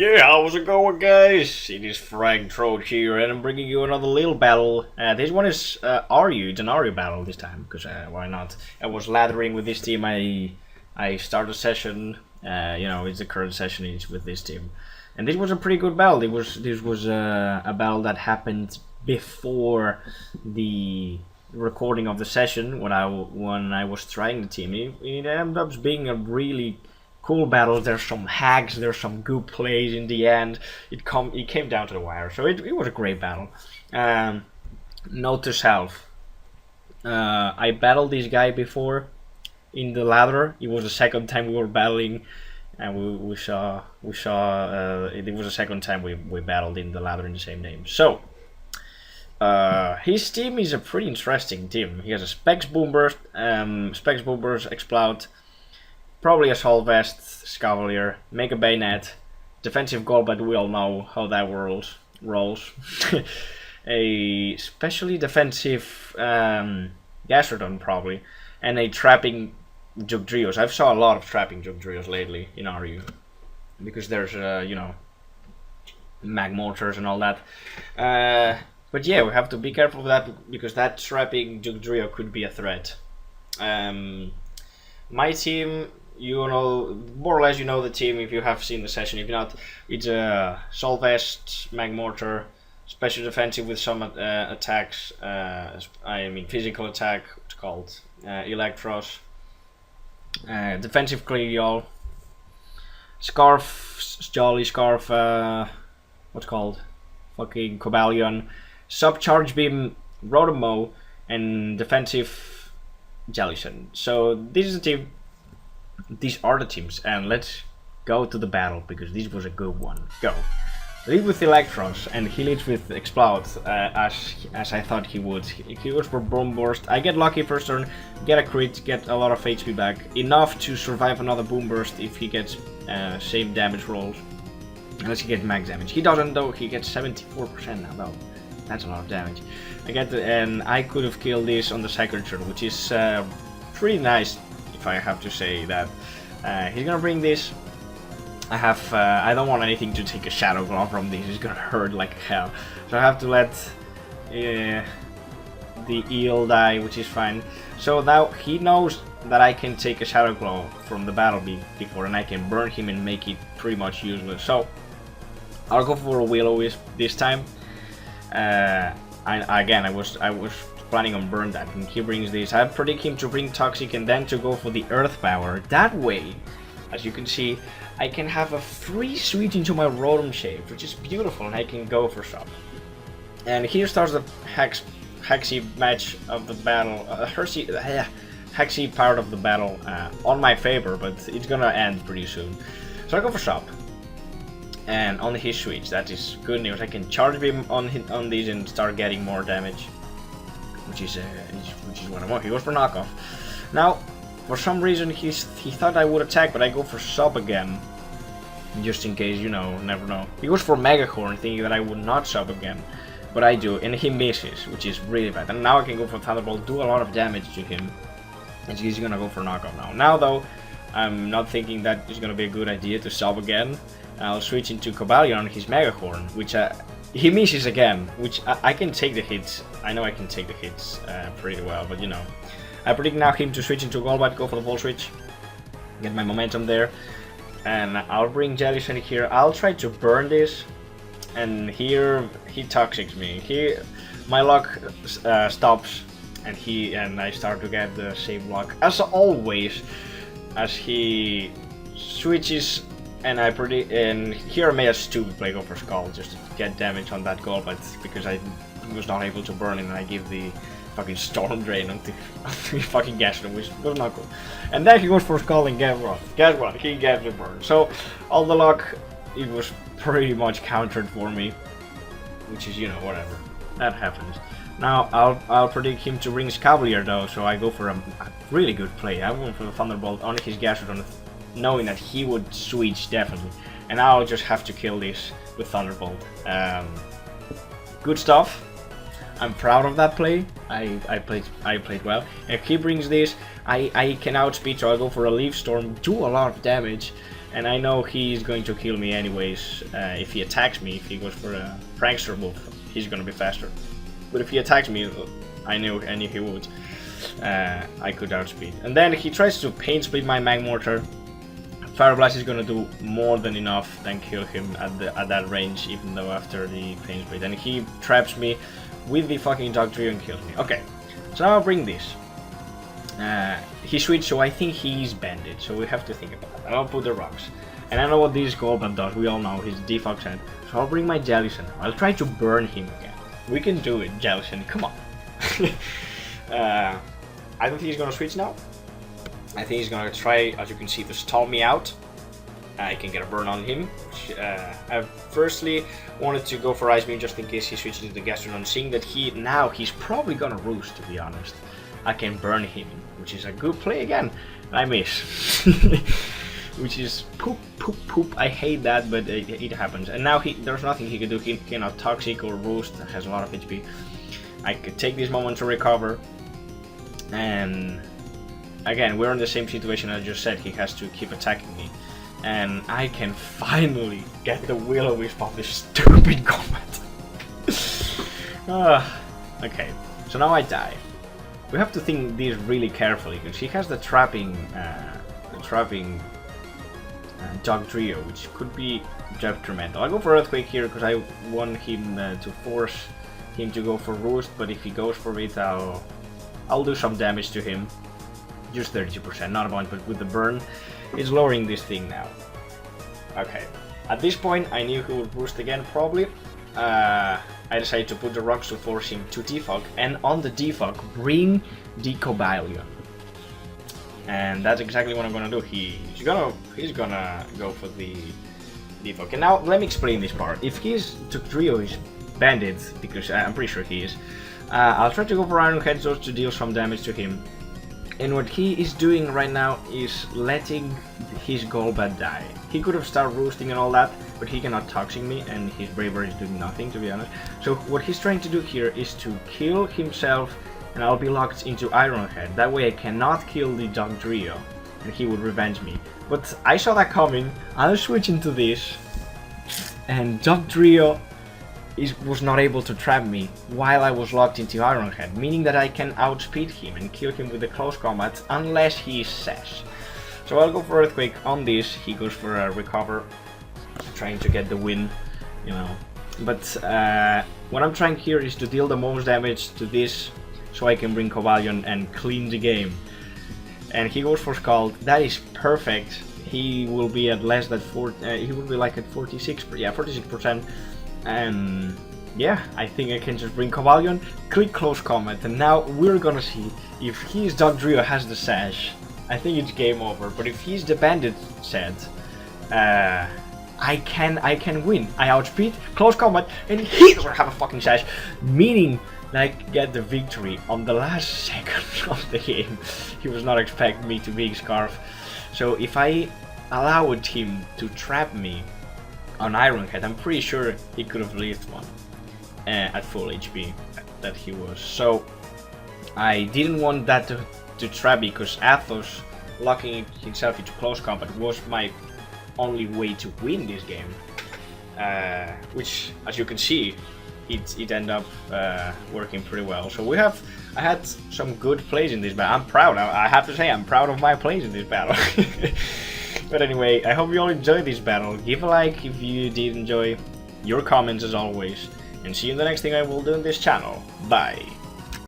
Yeah, how's it going, guys? It is Frank Trout here, and I'm bringing you another little battle. This one is Aryu. It's an Aryu battle this time, because why not? I was lathering with this team. I started a session. It's the current session is with this team, and this was a pretty good battle. This was a battle that happened before the recording of the session when I was trying the team. It ended up being a really cool battles. There's some hacks, there's some good plays in the end. It came down to the wire, so it was a great battle. Note to self: I battled this guy before in the ladder. It was the second time we were battling, and we saw it was the second time we battled in the ladder in the same name. So his team is a pretty interesting team. He has a Specs Boomburst, Specs Boomburst Explode, probably Assault Vest, Scavalier, Mega Bayonet, Defensive Goal, but we all know how that rolls. A specially defensive Gastrodon probably, and a Trapping Jugdrios. I've saw a lot of Trapping Jugdrios lately in RU, because there's Mag Mortars and all that. But yeah, we have to be careful of that, because that Trapping Jugdrio could be a threat. My team, you know, more or less you know the team if you have seen the session. If not, it's a Soul Vest, Mag Mortar, special defensive with some attacks. I mean physical attack. It's called Electros. Defensive Clear, Scarf, Jolly Scarf. What's called? Fucking Cobalion. Subcharge Beam, Rotomo, and defensive Jellison. So this is the team. These are the teams, and let's go to the battle, because this was a good one. Go. Lead with Electros, and he leads with Explode, as I thought he would. He goes for Boom Burst. I get lucky first turn, get a crit, get a lot of HP back, enough to survive another Boom Burst if he gets same damage rolls, unless he gets max damage. He doesn't though. He gets 74% now though. That's a lot of damage. And I could have killed this on the second turn, which is pretty nice, if I have to say that. He's gonna bring this. I don't want anything to take a Shadow Claw from this. It's gonna hurt like hell. So I have to let the eel die, which is fine. So now he knows that I can take a Shadow Claw from the battle before, and I can burn him and make it pretty much useless. So I'll go for a Will-O-Wisp this time. I was planning on burn that, and he brings this. I predict him to bring Toxic and then to go for the Earth Power. That way, as you can see, I can have a free switch into my Rotom shape, which is beautiful, and I can go for some. And here starts the Hexy match of the battle. Hexy part of the battle on my favor, but it's gonna end pretty soon. So I go for Shop. And on his switch, that is good news. I can charge him on these and start getting more damage, which is what I want. He goes for knockoff. Now, for some reason, he thought I would attack, but I go for sub again, just in case, you know, never know. He goes for Mega Horn, thinking that I would not sub again, but I do, and he misses, which is really bad. And now I can go for Thunderbolt, do a lot of damage to him, and he's gonna go for knockoff now. Now though, I'm not thinking that it's gonna be a good idea to sub again. I'll switch into Cobalion on his Mega Horn, which he misses again, which I can take the hits. I know I can take the hits pretty well, but you know. I predict now him to switch into Golbat, go for the Volt Switch, get my momentum there, and I'll bring Jellison here. I'll try to burn this, and here he Toxics me. My luck stops, and I start to get the same luck as always, as he switches. And I predict, and here I made a stupid play, go for Skull, just to get damage on that goal, but because I was not able to burn it, and I give the fucking Storm Drain onto fucking Gastrodon, which was not cool. And then he goes for Skull, and guess what? He gets the burn. So all the luck, it was pretty much countered for me, which is, you know, whatever. That happens. Now I'll predict him to bring Scavalier though, so I go for a really good play. I went for the Thunderbolt on his Gastrodon, knowing that he would switch definitely, and I'll just have to kill this with Thunderbolt. Good stuff. I'm proud of that play. I played well. If he brings this, I can outspeed, so I go for a Leaf Storm, do a lot of damage, and I know he's going to kill me anyways. If he attacks me, if he goes for a prankster move, he's gonna be faster. But if he attacks me, I knew he would. I could outspeed. And then he tries to paint split my Mag Mortar. Fire Blast is gonna do more than enough than kill him at that range, even though after the paint split. And he traps me with the fucking Dog Trio and kills me. Okay, so now I'll bring this. He switched, so I think he's banded, so we have to think about that. And I'll put the rocks. And I know what this Golbat does, we all know, his default set. So I'll bring my Jellicent. I'll try to burn him again. We can do it, Jellicent, come on. I don't think he's gonna switch now. I think he's gonna try, as you can see, to stall me out. I can get a burn on him. I firstly wanted to go for Ice Beam just in case he switches to the Gastrodon, seeing that he's probably gonna Roost, to be honest. I can burn him, which is a good play again. I miss. Which is poop, poop, poop. I hate that, but it happens. And now there's nothing he can do. He cannot Toxic or Roost, has a lot of HP. I could take this moment to recover. And again, we're in the same situation as I just said. He has to keep attacking me. And I can finally get the Will-O-Wisp off this stupid combat. Okay, so now I die. We have to think this really carefully, because he has the trapping Dog Trio, which could be detrimental. I'll go for Earthquake here because I want him to force him to go for Roost, but if he goes for it, I'll do some damage to him. Just 32%, not a bunch, but with the burn, it's lowering this thing now. Okay, at this point I knew he would Roost again probably. I decided to put the rocks to force him to defog, and on the defog, bring the Cobalion. And that's exactly what I'm gonna do. He's gonna go for the defog. And now let me explain this part. If his Trio is banded, because I'm pretty sure he is, I'll try to go for Iron Head just to deal some damage to him. And what he is doing right now is letting his Golbat die. He could have started Roosting and all that, but he cannot Toxic me, and his Bravery is doing nothing, to be honest. So what he's trying to do here is to kill himself, and I'll be locked into Iron Head. That way I cannot kill the Dog Trio, and he would revenge me. But I saw that coming. I'll switch into this, and Dog Trio was not able to trap me while I was locked into Iron Head, meaning that I can outspeed him and kill him with the close combat unless he is Sash. So I'll go for Earthquake on this. He goes for a Recover, trying to get the win, you know. But what I'm trying here is to deal the most damage to this, so I can bring Cobalion and clean the game. And he goes for Scald. That is perfect. He will be at less than 40. He will be like at 46%. And yeah, I think I can just bring Cobalion, click close combat, and now we're gonna see if his Dog Trio has the Sash. I think it's game over. But if he's the Bandit set, I can win. I outspeed, close combat, and he doesn't have a fucking Sash, meaning like get the victory on the last second of the game. He was not expecting me to Big Scarf. So if I allowed him to trap me on Iron Head, I'm pretty sure he could have lived one at full HP that he was. So I didn't want that to trap me, because Athos locking himself into close combat was my only way to win this game. Which, as you can see, it ended up working pretty well. So I had some good plays in this battle. I'm proud. I have to say, I'm proud of my plays in this battle. But anyway, I hope you all enjoyed this battle. Give a like if you did enjoy, your comments as always, and see you in the next thing I will do in this channel. Bye!